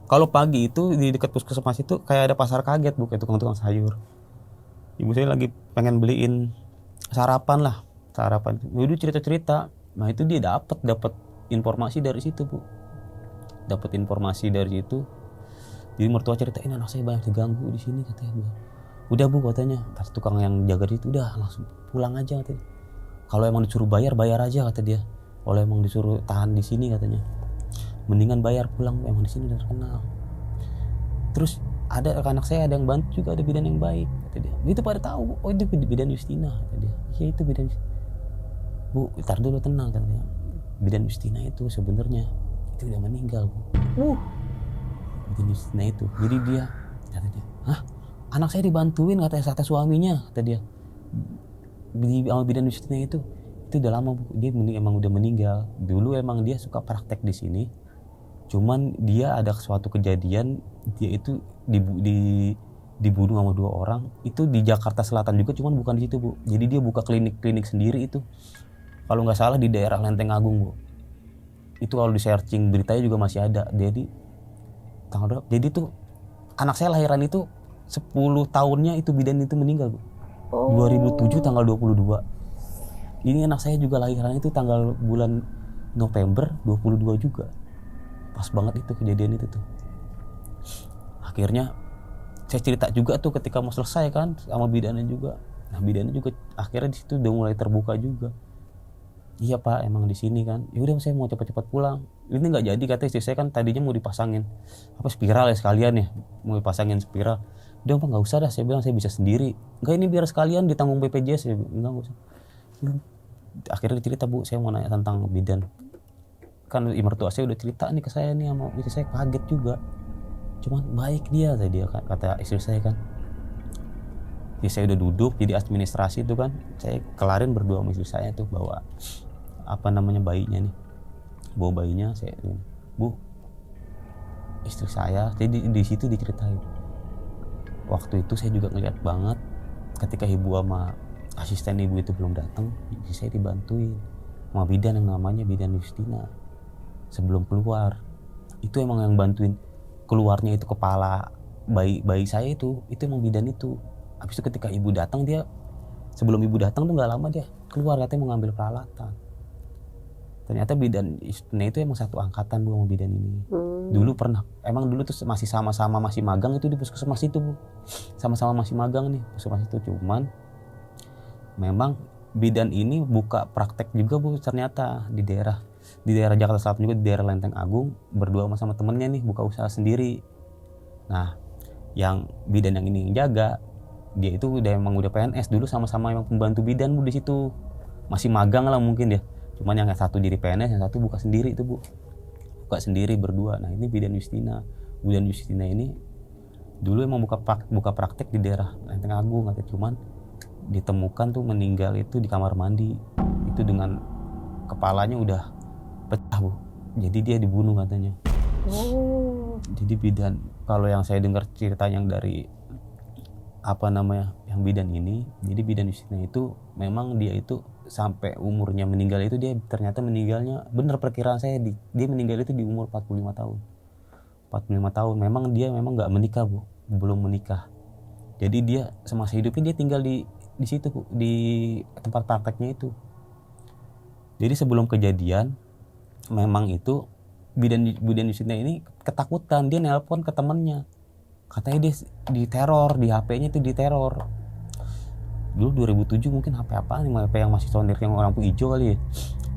kalau pagi itu di dekat puskesmas itu kayak ada pasar kaget Bu, kayak tukang-tukang sayur. Ibu saya lagi pengen beliin sarapan. Udah cerita-cerita. Nah itu dia dapat informasi dari situ Bu. Dapat informasi dari situ. Jadi mertua ceritain anak saya banyak diganggu di sini katanya Bu. Udah Bu katanya, pas tukang yang jaga itu udah langsung pulang aja katanya. Kalau emang disuruh bayar aja kata dia. Kalau emang disuruh tahan di sini katanya, mendingan bayar pulang, emang di sini udah terkenal. Terus ada anak saya ada yang bantu juga, ada bidan yang baik kata dia. Itu pada tahu, oh itu bidan Justina kata dia. Iya itu bidan. Bu, tar dulu tenang katanya. Bidan Justina itu sebenarnya itu udah meninggal Bu. Bidan Justina itu. Jadi dia kata dia, hah? Anak saya dibantuin kata suaminya kata dia. Sama bidan Justina itu udah lama Bu. Dia emang udah meninggal. Dulu emang dia suka praktek di sini. Cuman dia ada suatu kejadian, dia itu dibunuh sama 2 orang. Itu di Jakarta Selatan juga, cuman bukan di situ Bu. Jadi dia buka klinik sendiri itu. Kalau nggak salah di daerah Lenteng Agung Bu. Itu kalau di searching beritanya juga masih ada. Jadi tuh anak saya lahiran itu 10 tahunnya itu bidan itu meninggal Bu. 2007 tanggal 22. Ini anak saya juga lahiran itu tanggal bulan November 22 juga. Pas banget itu kejadian itu tuh. Akhirnya saya cerita juga tuh ketika mau selesai kan sama bidannya juga. Nah bidannya juga akhirnya di situ udah mulai terbuka juga. Iya Pak, emang di sini kan. Ya udah saya mau cepat-cepat pulang. Ini nggak jadi katanya, istri saya kan tadinya mau dipasangin spiral ya sekalian ya, mau dipasangin spiral. Udah Pak nggak usah dah, saya bilang saya bisa sendiri. Enggak, ini biar sekalian ditanggung BPJS ya. Enggak usah. Akhirnya cerita Bu, saya mau nanya tentang bidan. Kan mertua saya udah cerita nih ke saya nih, sama istri saya kaget juga. Cuman baik dia tadi kata istri saya kan. Jadi saya udah duduk jadi administrasi itu kan, saya kelarin berdua sama istri saya tuh bawa bayinya nih. Bawa bayinya saya, Bu, istri saya. Jadi di situ diceritain. Waktu itu saya juga ngeliat banget ketika ibu sama asisten ibu itu belum datang, saya dibantuin sama bidan yang namanya bidan Justina. Sebelum keluar itu emang yang bantuin keluarnya itu kepala bayi saya itu emang bidan itu. Habis itu ketika ibu datang, sebelum ibu datang tuh nggak lama dia keluar, katanya mau ngambil peralatan. Ternyata bidan Justina itu emang satu angkatan Bu sama bidan ini. Dulu tuh masih sama-sama masih magang itu di puskesmas itu Bu. Sama-sama masih magang nih puskesmas itu. Cuman memang bidan ini buka praktek juga Bu, ternyata di daerah Jakarta Selatan juga, di daerah Lenteng Agung, berdua sama temennya nih buka usaha sendiri. Nah yang bidan yang ini yang jaga, dia itu udah PNS dulu, sama-sama yang pembantu bidan Bu di situ, masih magang lah mungkin dia. Cuman yang satu jadi PNS, yang satu buka sendiri itu Bu, buka sendiri berdua. Nah ini bidan Justina ini dulu emang buka praktek di daerah Lenteng Agung, cuman ditemukan tuh meninggal itu di kamar mandi, itu dengan kepalanya udah pecah Bu. Jadi dia dibunuh katanya. Jadi bidan, kalau yang saya dengar ceritanya yang dari yang bidan ini, jadi bidan Justina itu memang dia itu sampai umurnya meninggal itu dia ternyata meninggalnya bener perkiraan saya, dia meninggal itu di umur 45 tahun. Memang dia nggak menikah Bu, belum menikah. Jadi dia semasa hidupnya dia tinggal di situ Bu, di tempat prakteknya itu. Jadi sebelum kejadian memang itu bidan Justina ini ketakutan, dia nelpon ke temannya. Katanya dia diteror, di HP-nya itu diteror. Dulu 2007 mungkin HP apaan nih, HP yang masih soundtrack yang lampu hijau kali ya.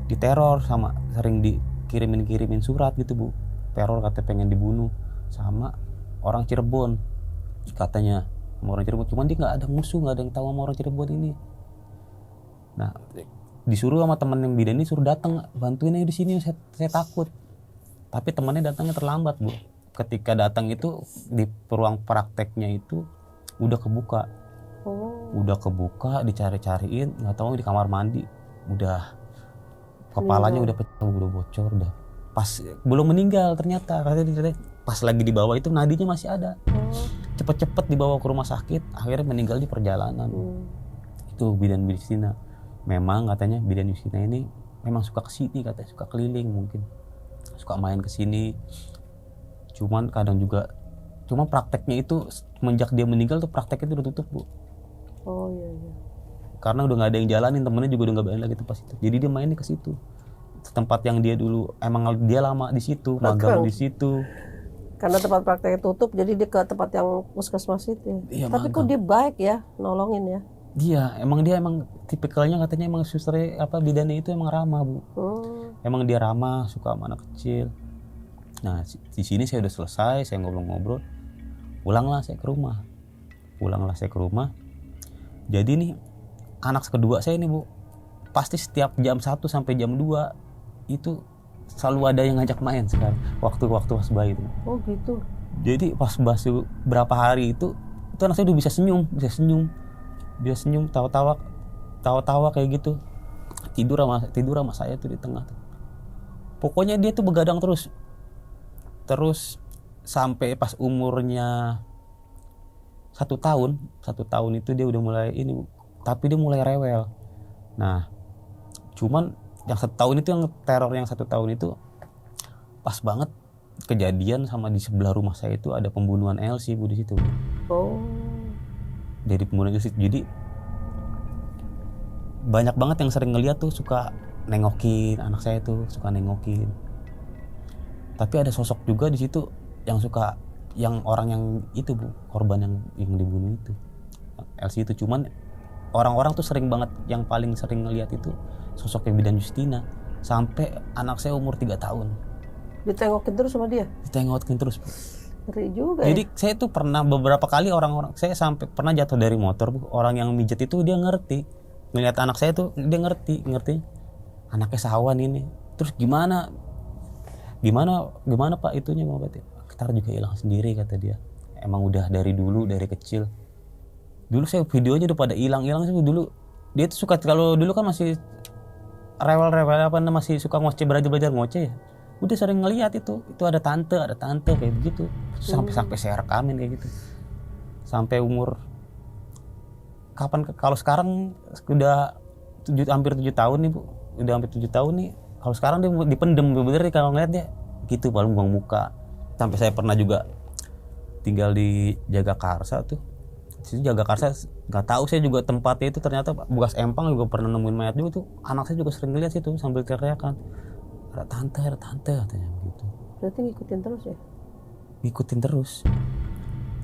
diteror sama sering dikirimin surat gitu Bu, teror katanya pengen dibunuh sama orang Cirebon katanya, sama orang Cirebon, cuman dia nggak ada musuh, nggak ada yang tahu sama orang Cirebon ini. Nah disuruh sama teman yang bidan ini suruh datang bantuin aja di sini, saya takut. Tapi temannya datangnya terlambat Bu. Ketika datang itu di ruang prakteknya itu udah kebuka. Udah kebuka, dicari-cariin, nggak tahu di kamar mandi. Udah kepalanya udah pecah, udah bocor, udah pas belum meninggal ternyata. Katanya pas lagi dibawa itu nadinya masih ada. Cepet-cepet dibawa ke rumah sakit, akhirnya meninggal di perjalanan. Itu bidan Justina. Memang katanya bidan Justina ini memang suka kesini, katanya suka keliling, mungkin suka main kesini. Cuman kadang juga, cuma prakteknya itu semenjak dia meninggal tuh prakteknya itu udah tutup Bu. Oh iya. Karena udah nggak ada yang jalanin, temennya juga udah nggak balik lagi tempat situ. Jadi dia mainnya ke situ. Tempat yang dia dulu emang dia lama di situ, magang di situ. Karena tempat prakteknya tutup, jadi dia ke tempat yang puskesmas itu. Iya, tapi magang. kok dia baik ya, nolongin ya. Dia emang tipikalnya katanya emang suster bidannya itu emang ramah Bu. Emang dia ramah, suka sama anak kecil. Nah di sini saya udah selesai, saya ngobrol-ngobrol, pulanglah saya ke rumah. Jadi nih anak kedua saya ini Bu, pasti setiap jam 1 sampai jam 2 itu selalu ada yang ngajak main sekarang, waktu pas bayi itu. Oh gitu. Jadi pas basu berapa hari itu anak saya udah bisa senyum, tawa-tawa kayak gitu. Tidur sama saya tuh di tengah tuh. Pokoknya dia tuh begadang terus sampai pas umurnya 1 tahun itu dia udah mulai ini, tapi dia mulai rewel. Nah cuman yang 1 tahun itu, yang teror yang 1 tahun itu pas banget kejadian sama di sebelah rumah saya itu ada pembunuhan LC Bu di situ. Oh. Jadi pembunuhan LC, jadi banyak banget yang sering ngeliat tuh suka nengokin anak saya tuh, suka nengokin. Tapi ada sosok juga di situ yang suka, yang orang yang itu Bu, korban yang dibunuh itu LC itu. Cuman orang-orang tuh sering banget, yang paling sering ngeliat itu sosoknya bidan Justina sampai anak saya umur 3 tahun. Ditengokin terus sama dia? Ditengokin terus Bu. Ngeri juga. Jadi saya tuh pernah beberapa kali orang-orang, saya sampai pernah jatuh dari motor Bu. Orang yang mijet itu dia ngerti, ngeliat anak saya tuh dia ngerti anaknya sawan ini. Terus gimana Pak itunya mau berarti? Ntar juga hilang sendiri kata dia. Emang udah dari dulu, dari kecil. Dulu saya videonya udah pada hilang sih dulu. Dia tuh suka, kalau dulu kan masih rewel masih suka belajar ngoceh ya. Udah sering ngeliat itu ada tante kayak begitu. Sampai saya rekamin kayak gitu. Sampai umur kalau sekarang udah hampir 7 tahun nih Bu. Udah hampir 7 tahun nih. Kalau sekarang dia dipendem bener nih kalau ngeliat dia gitu, paling buang muka. Sampai saya pernah juga tinggal di Jagakarsa tuh. Di Jagakarsa nggak tahu saya juga tempatnya itu ternyata bekas empang, juga pernah nemuin mayat juga tuh. Anak saya juga sering lihat situ sambil teriakan, ada tante katanya begitu. Berarti ngikutin terus ya? Ngikutin terus.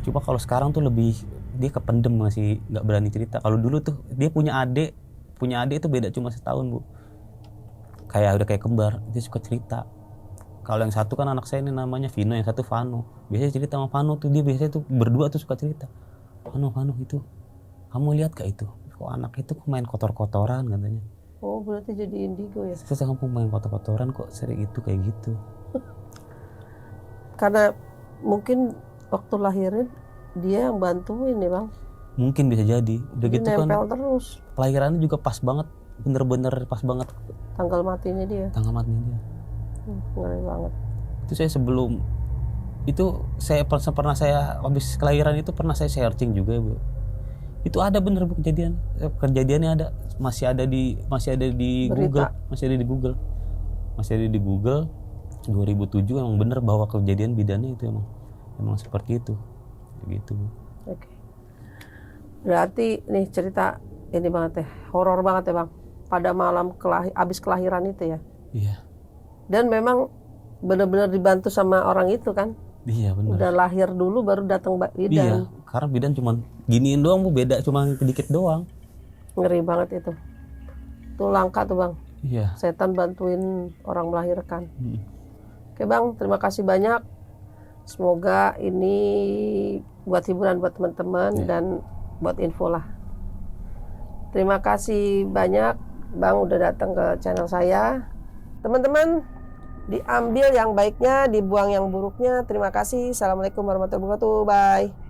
Coba kalau sekarang tuh lebih dia kependem, masih nggak berani cerita. Kalau dulu tuh dia punya adik itu beda cuma 1 tahun Bu. Udah kayak kembar, dia suka cerita. Kalau yang satu kan anak saya ini namanya Vino, yang satu Vano. Biasanya cerita sama Vano tuh, dia biasanya tuh berdua tuh suka cerita. Vano itu, kamu lihat gak itu? Kok anak itu main kotor-kotoran katanya. Oh berarti jadi indigo ya? Terus kamu main kotor-kotoran kok sering itu kayak gitu. Karena mungkin waktu lahirin dia yang bantuin ya Bang? Mungkin bisa jadi. Udah dia gitu kan terus. Kelahirannya juga pas banget, bener-bener pas banget. Tanggal matinya dia. Ngeri banget. Itu saya sebelum itu pernah saya habis kelahiran itu pernah saya searching juga Bu. Itu ada bener Bu kejadiannya ada, masih ada di Google, masih ada di Google 2007 emang bener bahwa kejadian bidannya itu emang seperti itu gitu. Oke. Berarti nih cerita ini banget ya, horor banget ya Bang. Pada malam abis kelahiran itu ya. Iya. Dan memang benar-benar dibantu sama orang itu kan. Iya benar. Udah lahir dulu baru datang bidan. Iya, karena bidan cuma giniin doang Bu, beda cuma sedikit doang. Ngeri banget itu. Tuh langka tuh Bang. Iya. Setan bantuin orang melahirkan. Oke Bang, terima kasih banyak. Semoga ini buat hiburan buat teman-teman dan buat info lah. Terima kasih banyak Bang udah datang ke channel saya. Teman-teman, diambil yang baiknya, dibuang yang buruknya. Terima kasih. Assalamualaikum warahmatullahi wabarakatuh. Bye.